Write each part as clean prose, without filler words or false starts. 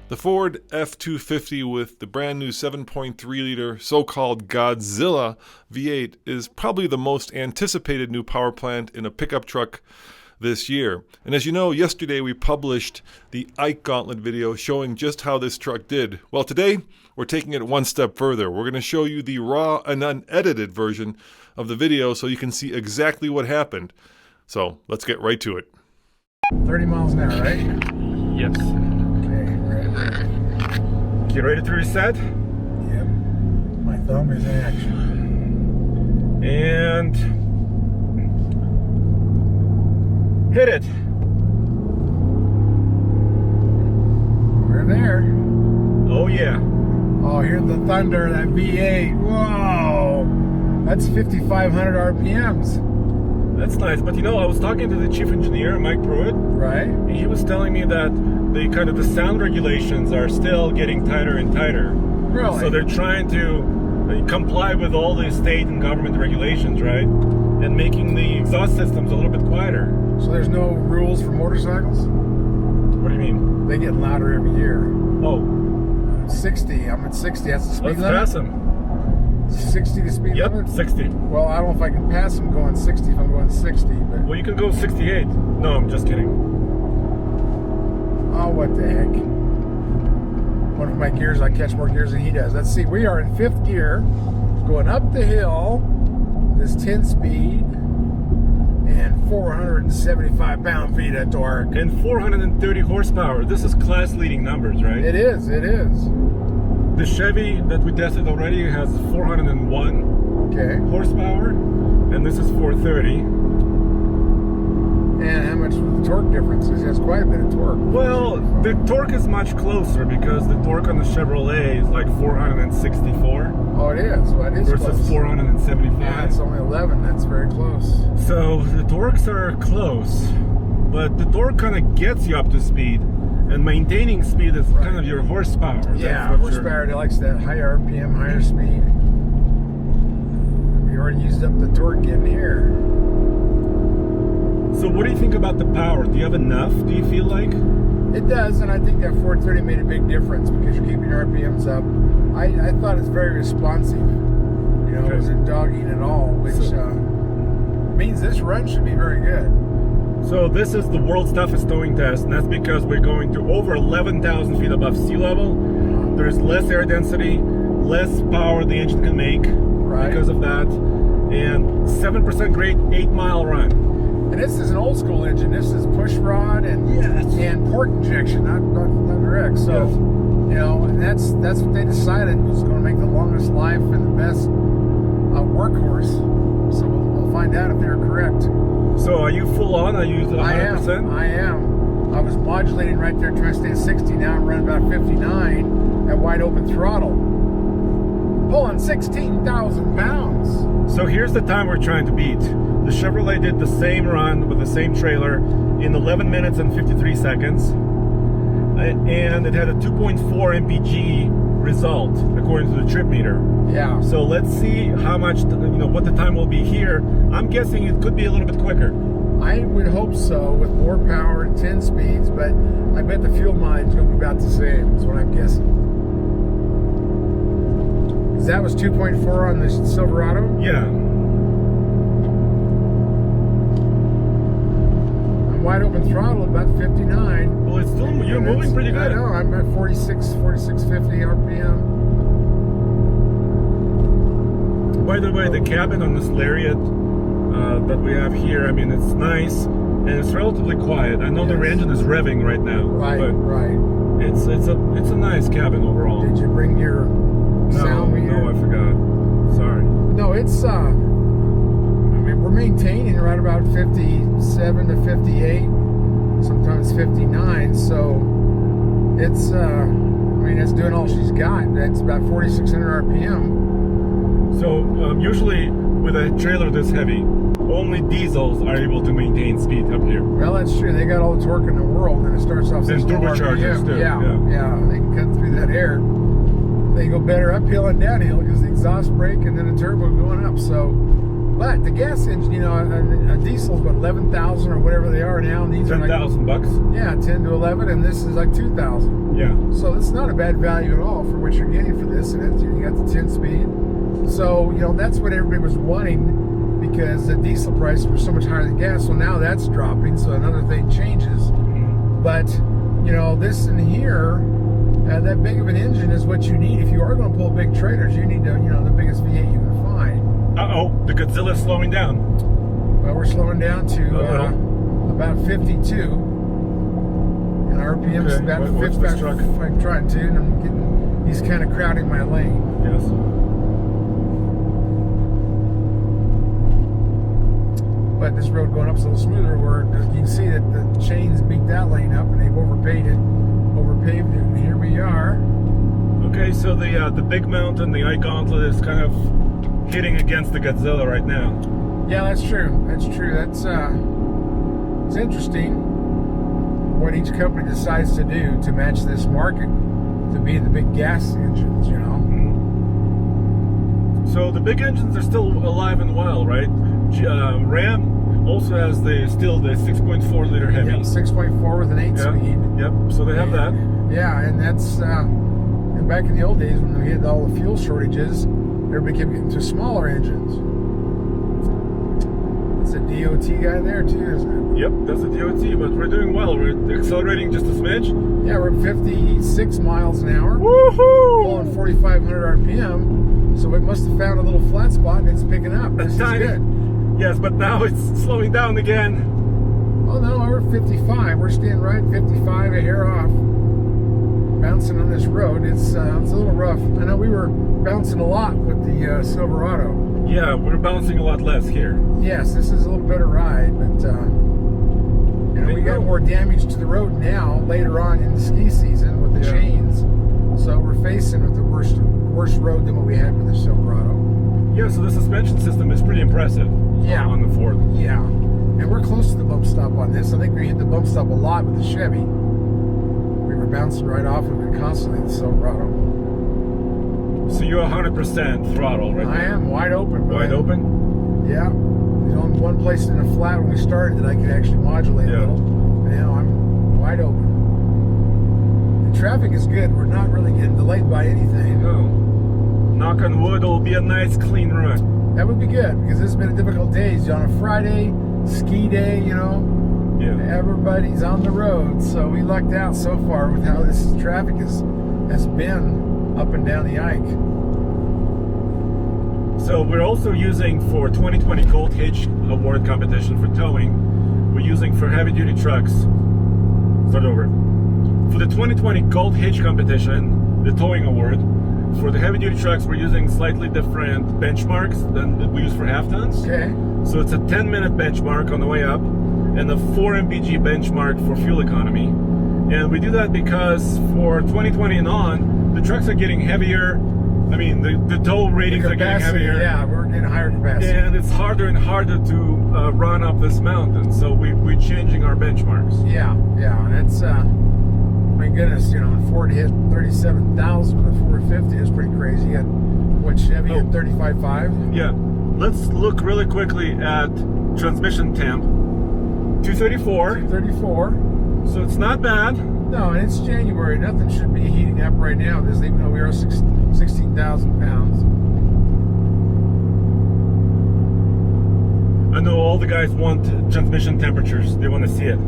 The Ford F-250 with the brand new 7.3-liter so-called Godzilla V8 is probably the most anticipated new power plant in a pickup truck this year. And as you know, yesterday we published the Ike Gauntlet video showing just how this truck did. Well, today we're taking it one step further. We're going to show you the raw and unedited version of the video so you can see exactly what happened. So let's get right to it. 30 miles an hour, right? Yes. Okay, ready. Get ready to reset. Yep. My thumb is in action. And hit it. We're there. Oh yeah. Oh, here's the thunder, that V8. Whoa! That's 5,500 RPMs. That's nice. But you know, I was talking to the chief engineer, Mike Pruitt. Right? And he was telling me that the sound regulations are still getting tighter and tighter. Really? So they're trying to comply with all the state and government regulations, right? And making the exhaust systems a little bit quieter. So there's no rules for motorcycles? What do you mean? They get louder every year. Oh. 60. I'm at 60. That's the speed Let's limit? pass him. 60 the speed Yep, limit? 60. Well, I don't know if I can pass them going 60 if I'm going 60, but... Well, you can go 68. No, I'm just kidding. Oh, what the heck. One of my gears, I catch more gears than he does. Let's see, we are in 5th gear, going up the hill, this 10 speed, and 475 pound-feet of torque. And 430 horsepower. This is class-leading numbers, right? It is, it is. The Chevy that we tested already has 401 horsepower, and this is 430. And how much was the torque difference? It has quite a bit of torque. Well, the torque is much closer because the torque on the Chevrolet is like 464. Oh, it is. Well, it is versus close. 475. Yeah, it's only 11. That's very close. So the torques are close, but the torque kind of gets you up to speed. And maintaining speed is kind of your horsepower. Yeah, horsepower, it likes that high RPM, higher speed. We already used up the torque getting here. So what do you think about the power? Do you have enough, do you feel like? It does, and I think that 430 made a big difference because you're keeping your RPMs up. I thought it's very responsive. You know, it wasn't dogging at all, which means this run should be very good. So this is the world's toughest towing test, and that's because we're going to over 11,000 feet above sea level. There's less air density, less power the engine can make because of that, and 7% grade 8-mile run. And this is an old school engine. This is push rod and port injection, not direct. So, you know, and that's what they decided was going to make the longest life and the best workhorse. So we'll find out if they're correct. So are you full on? Are you 100%? I am. I was modulating right there trying to stay at 60. Now I'm running about 59 at wide open throttle. Pulling 16,000 pounds. So here's the time we're trying to beat. The Chevrolet did the same run with the same trailer in 11 minutes and 53 seconds. And it had a 2.4 mpg result according to the trip meter. Yeah. So let's see how much, what the time will be here. I'm guessing it could be a little bit quicker. I would hope so, with more power and 10 speeds, but I bet the fuel mileage is going to be about the same, is what I'm guessing. That was 2.4 on the Silverado? Yeah. I'm wide open throttle, about 59. Well, it's still, you're moving pretty good. I know, I'm at 4650 RPM. By the way, the cabin on this Lariat that we have here, I mean, it's nice and it's relatively quiet. I know the engine is revving right now, but it's a nice cabin overall. Did you bring your sound meter? No, I forgot. Sorry. No, it's I mean, we're maintaining right about 57 to 58, sometimes 59. So it's I mean, it's doing all she's got. That's about 4,600 RPM. So usually with a trailer this heavy, only diesels are able to maintain speed up here. Well, that's true. They got all the torque in the world, and it starts off. And turbochargers too. Yeah, they can cut through that air. They go better uphill and downhill because the exhaust brake and then the turbo going up. So But the gas engine, you know, a diesel's what, 11,000 or whatever they are now, and these are like $10,000. yeah, 10 to 11, and this is like 2,000. Yeah. So it's not a bad value at all for what you're getting for this, and it's, you got the 10-speed. So you know that's what everybody was wanting because the diesel prices were so much higher than gas. So now that's dropping. So another thing changes. But you know this in here. That big of an engine is what you need if you are going to pull big trailers. You need to, you know, the biggest V8 you can find. Uh-oh, the Godzilla's slowing down. Well, we're slowing down to about 52. And RPM's Okay, about what's 50. this truck? I'm trying to, and I'm getting, he's kind of crowding my lane. Yes. But this road going up's a little smoother where you can see that the chains beat that lane up and they've overpaved it, and here we are. Okay, so the big mountain, the I-Gauntlet, is kind of hitting against the Godzilla right now. Yeah, that's true. That's true. That's it's interesting what each company decides to do to match this market to be the big gas engines, you know. So the big engines are still alive and well, right? Ram also has the 6.4 liter heavy. Yeah, 6.4 with an 8-speed. Yep. So they have that. Yeah, and that's back in the old days when we had all the fuel shortages, everybody kept getting to smaller engines. It's a DOT guy there too, isn't it? Yep, that's a DOT, but we're doing well. We're accelerating just a smidge. Yeah, we're at 56 miles an hour. Woohoo! Pulling 4,500 RPM. So it must have found a little flat spot and it's picking up. This is good. Yes, but now it's slowing down again. Oh no, we're 55. We're staying right at 55, a hair off. Bouncing on this road, it's a little rough. I know we were bouncing a lot with the Silverado. Yeah, we're bouncing a lot less here. Yes, this is a little better ride, but you know we got more damage to the road now later on in the ski season with the chains. So we're facing with the worst road than what we had with the Silverado. Yeah, so the suspension system is pretty impressive. Yeah. On the Ford. Yeah, and we're close to the bump stop on this. I think we hit the bump stop a lot with the Chevy. We were bouncing right off of it constantly, the Silverado. So you're 100% throttle, right? I am wide open. Wide open? Yeah. There's only one place in the flat when we started that I could actually modulate a little. But now I'm wide open. The traffic is good. We're not really getting delayed by anything. No. Knock on wood, it'll be a nice clean run. That would be good because this has been a difficult day. On a Friday, ski day, you know. Yeah. Everybody's on the road, so we lucked out so far with how this traffic has been up and down the Ike. So we're also using for 2020 Gold Hitch Award competition for towing. We're using for heavy duty trucks. Start over. For the 2020 Gold Hitch competition, the towing award, for the heavy duty trucks, we're using slightly different benchmarks than we use for half tons. Okay. So it's a 10-minute benchmark on the way up and a 4 mpg benchmark for fuel economy. And we do that because for 2020 and on, the trucks are getting heavier. I mean, the tow ratings are getting heavier. Yeah, we're getting higher capacity. And it's harder and harder to run up this mountain. So we're changing our benchmarks. Yeah, and it's, my goodness, you know, Ford hit 37,000 with a 450 is pretty crazy. You got, what, Chevy at 35.5? Yeah. Let's look really quickly at transmission temp. 234. 234. So it's not bad. No, and it's January. Nothing should be heating up right now, because even though we are 16,000 pounds. I know all the guys want transmission temperatures. They want to see it.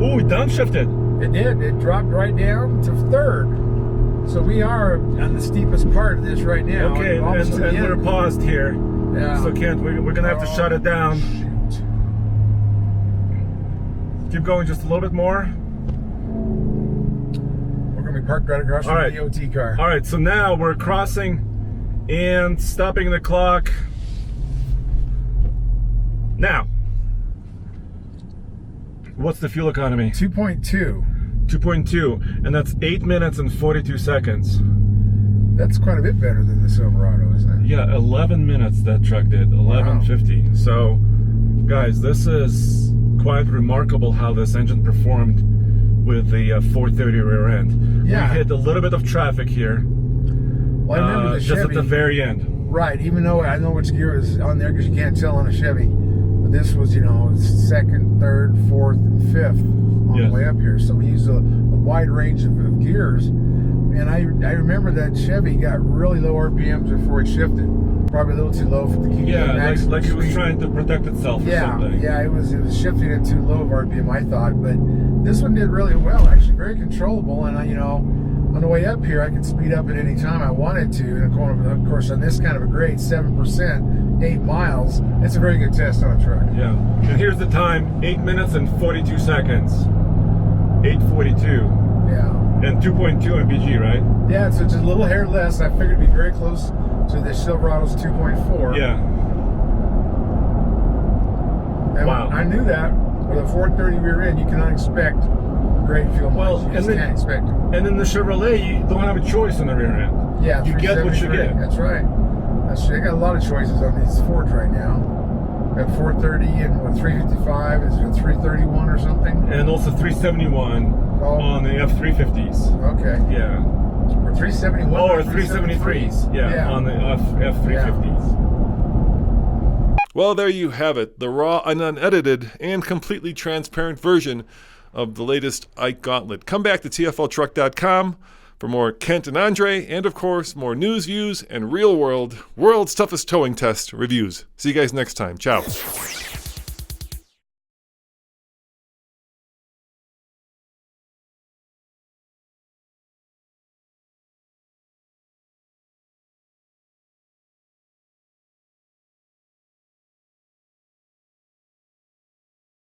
Oh, it downshifted. It did. It dropped right down to third. So we are on the steepest part of this right now. Okay, and we're paused here. Yeah. So we're gonna have to shut it down. Shoot. Keep going just a little bit more. We're gonna be parked right across from the DOT car. All right, so now we're crossing and stopping the clock. Now, what's the fuel economy? 2.2. 2.2, and that's 8 minutes and 42 seconds. That's quite a bit better than the Silverado, isn't it? Yeah, 11 minutes that truck did, 11:50. Wow. So, guys, this is quite remarkable how this engine performed with the 430 rear end. Yeah. We hit a little bit of traffic here, Well, I remember the just Chevy, at the very end. Right, even though I know which gear is on there because you can't tell on a Chevy. But this was, second, third, fourth, and fifth on the way up here. So we used a wide range of gears. And I remember that Chevy got really low RPMs before it shifted. Probably a little too low to keep the maximum like it was speed. trying to protect itself or something. Yeah, it was shifting it too low of RPM, I thought. But this one did really well, actually, very controllable. And on the way up here, I could speed up at any time I wanted to. And of course, on this kind of a grade, 7%, 8 miles, it's a very good test on a truck. Yeah. And here's the time: 8 minutes and 42 seconds. 8:42. Yeah. And 2.2 mpg, right? Yeah, so it's a little hair less. I figured it'd be very close to the Silverado's 2.4. Yeah. And wow. I knew that. With a 430 rear end, you cannot expect great fuel mileage. You just can't expect it. And in the Chevrolet, you don't have a choice on the rear end. Yeah, you get what you get. That's right. I got a lot of choices on these Fords right now. Got 430 and 355. Is it 331 or something? And also 371 on the F350s. Okay. Yeah. Or 371. Or 373s. Yeah, on the F350s. Well, there you have it, the raw and unedited and completely transparent version of the latest Ike Gauntlet. Come back to TFLtruck.com for more Kent and Andre, and of course, more news, views, and real-world, world's toughest towing test reviews. See you guys next time. Ciao.